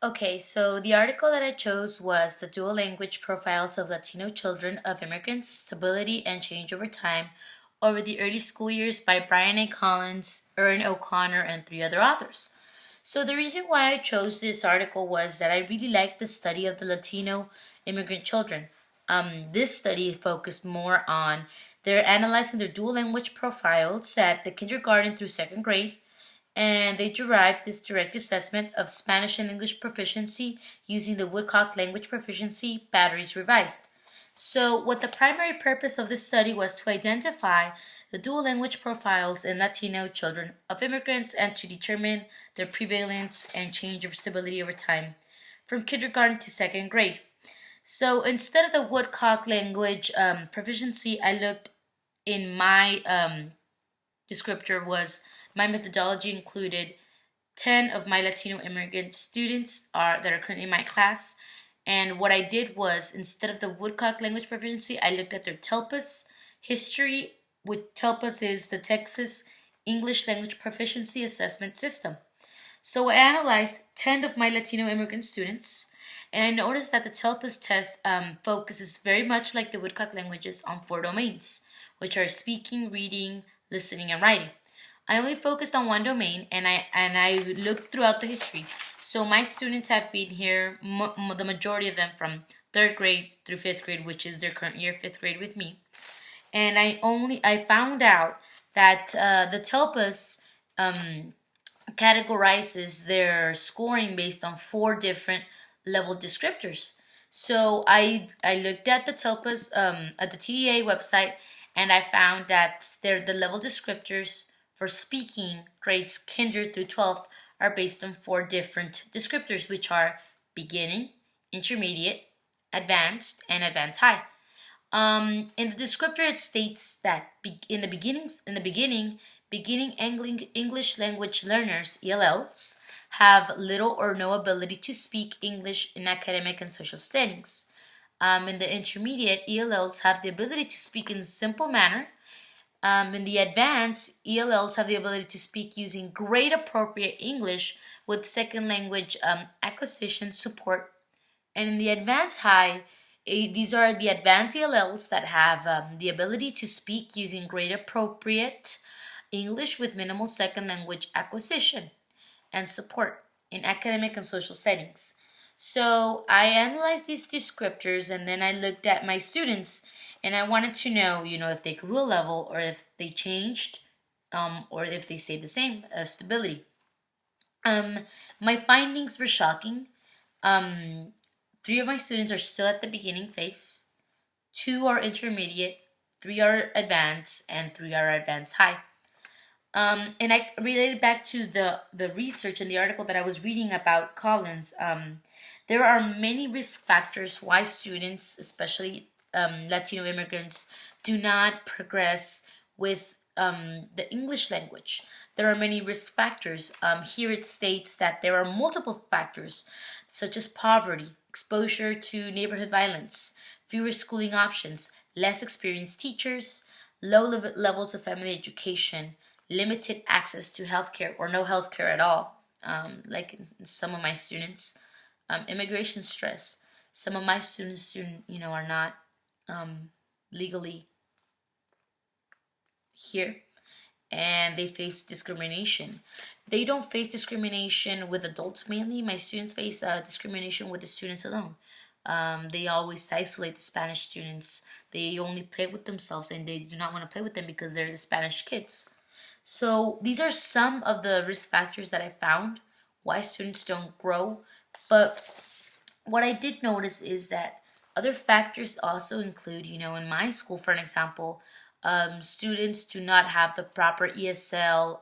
Okay, so the article that I chose was The Dual Language Profiles of Latino Children of Immigrants, Stability and Change Over Time over the Early School Years by Brian A. Collins, Erin O'Connor, and three other authors. So the reason why I chose this article was that I really liked the study of the Latino immigrant children. This study focused more on they're analyzing their dual language profiles at the kindergarten through second grade, and they derived this direct assessment of Spanish and English proficiency using the Woodcock Language Proficiency Batteries Revised. So, what the primary purpose of this study was to identify the dual language profiles in Latino children of immigrants and to determine their prevalence and change of stability over time from kindergarten to second grade. So, instead of the Woodcock language proficiency, I looked in my descriptor was my methodology included 10 of my Latino immigrant students that are currently in my class. And what I did was, instead of the Woodcock language proficiency, I looked at their TELPAS history, which TELPAS is the Texas English Language Proficiency Assessment System. So I analyzed 10 of my Latino immigrant students, and I noticed that the TELPAS test focuses very much like the Woodcock languages on four domains, which are speaking, reading, listening, and writing. I only focused on one domain, and I looked throughout the history. So my students have been here, the majority of them from third grade through fifth grade, which is their current year, fifth grade with me. And I found out that the TELPAS categorizes their scoring based on four different level descriptors. So I looked at the TELPAS at the TEA website, and I found that the level descriptors for speaking grades kinder through 12th are based on four different descriptors, which are beginning, intermediate, advanced, and advanced high. In the descriptor, it states that in the beginning, English language learners (ELLs) have little or no ability to speak English in academic and social settings. In the intermediate, ELLs have the ability to speak in a simple manner. In the advanced, ELLs have the ability to speak using grade appropriate English with second language acquisition support. And in the advanced high, these are the advanced ELLs that have the ability to speak using grade appropriate English with minimal second language acquisition and support in academic and social settings. So I analyzed these descriptors, and then I looked at my students, and I wanted to know, if they grew a level or if they changed, or if they stayed the same, stability. My findings were shocking. Three of my students are still at the beginning phase, two are intermediate, three are advanced, and three are advanced high. And I related back to the research and the article that I was reading about Collins. There are many risk factors why students, especially Latino immigrants, do not progress with the English language. There are many risk factors. Here it states that there are multiple factors, such as poverty, exposure to neighborhood violence, fewer schooling options, less experienced teachers, low levels of family education, limited access to healthcare or no healthcare at all, like some of my students, immigration stress. Some of my students, are not legally here, and they face discrimination. They don't face discrimination with adults mainly. My students face discrimination with the students alone. They always isolate the Spanish students. They only play with themselves, and they do not want to play with them because they're the Spanish kids. So these are some of the risk factors that I found why students don't grow. But what I did notice is that other factors also include, in my school, for an example, students do not have the proper ESL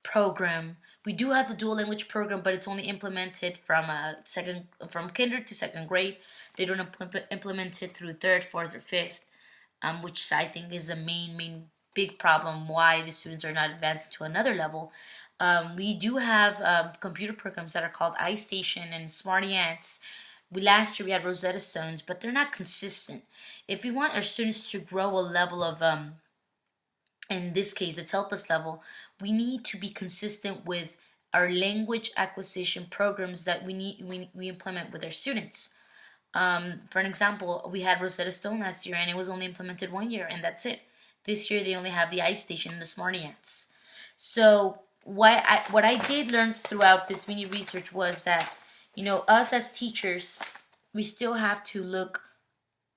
program. We do have the dual language program, but it's only implemented from kinder to second grade. They don't implement it through third, fourth, or fifth, which I think is the main big problem why the students are not advancing to another level. We do have computer programs that are called iStation and Smarty Ants. Last year we had Rosetta Stones, but they're not consistent. If we want our students to grow a level of, in this case, the TELPAS level, we need to be consistent with our language acquisition programs that we implement with our students. For an example, we had Rosetta Stone last year, and it was only implemented 1 year, and that's it. This year, they only have the iStation and the Smarty Ants. So what I did learn throughout this mini research was that, us as teachers, we still have to look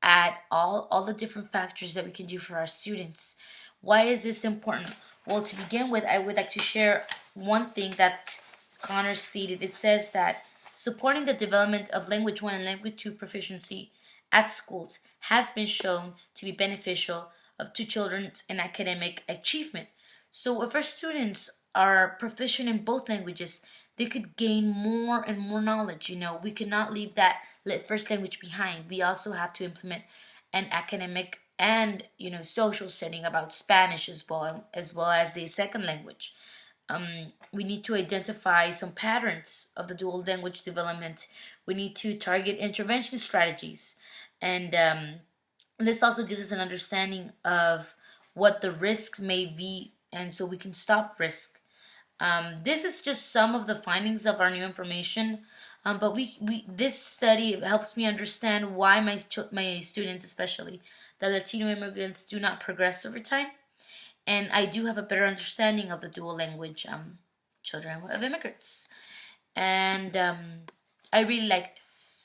at all the different factors that we can do for our students. Why is this important? Well, to begin with, I would like to share one thing that Connor stated. It says that supporting the development of language 1 and language 2 proficiency at schools has been shown to be beneficial to children's in academic achievement. So if our students are proficient in both languages, they could gain more and more knowledge. We cannot leave that first language behind. We also have to implement an academic and social setting about Spanish as well as the second language. We need to identify some patterns of the dual language development. We need to target intervention strategies, and this also gives us an understanding of what the risks may be, and so we can stop risk. This is just some of the findings of our new information, but we this study helps me understand why my students, especially the Latino immigrants, do not progress over time, and I do have a better understanding of the dual language children of immigrants, and I really like this.